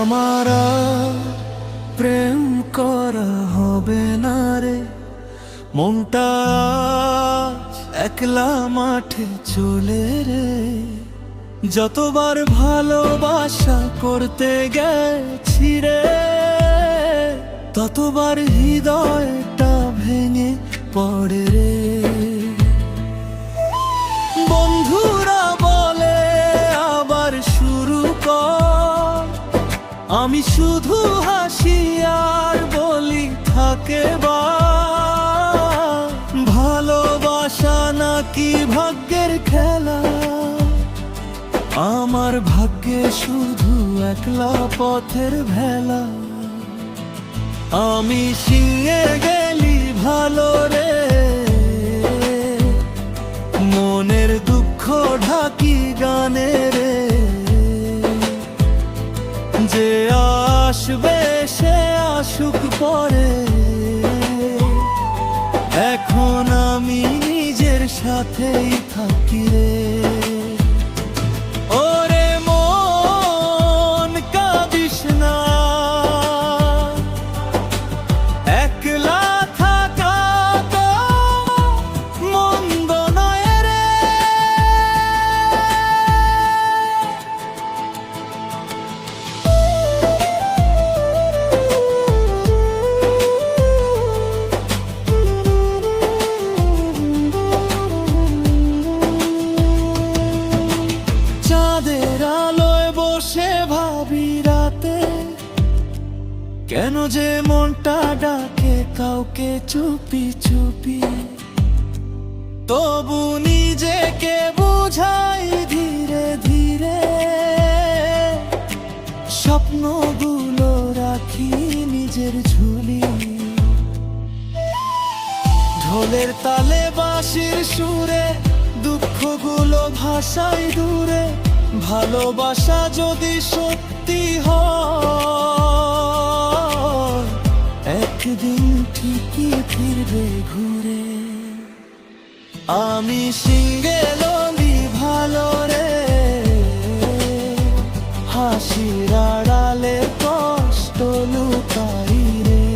আমার আর প্রেম করা হবে না রে, মনটা আজ একলা মাঠে চলে রে। যতবার ভালোবাসা করতে গেছি রে, ততবার হৃদয়টা ভেঙে পড়ে রে। বন্ধুরা বলে আবার শুরু কর, আমি শুধু হাসি আর বলি থাকে বা। ভালোবাসা নাকি ভাগ্যের খেলা, আমার ভাগ্যে শুধু একলা পথের ভেলা। আমি শিঙে গেলি ভালো রে, মনের দুঃখ ঢাকি গানে রে। যে আসবে সে আসুক পরে, এখন আমি নিজের সাথেই থাকি রে। ওরে মন কাঁদিস না, একলা থাকা তো মন্দ নয় রে। চাঁদের আলোয় বসে ভাবি রাতে, কেন যে মনটা ডাকে কাউকে চুপি চুপি। তবু নিজেকে বুঝাই ধীরে ধীরে, স্বপ্নগুলো রাখি নিজের ঝুলি। ঢোলের তালে বাঁশির সুরে দুঃখগুলো ভাষাই দূরে। ভালোবাসা যদি সত্যি হয়, একদিন ঠিকই ফিরবে ঘুরে। আমি সিঙ্গেলি ভালো রে, হাসির আড়ালে কষ্ট লুকাই রে।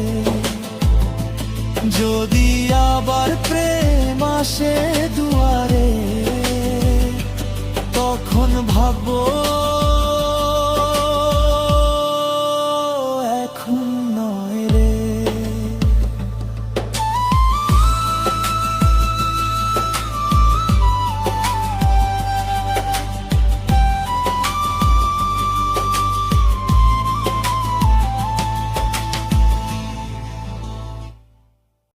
যদি আবার প্রেম আসে দুয়ারে, তখন ভাববো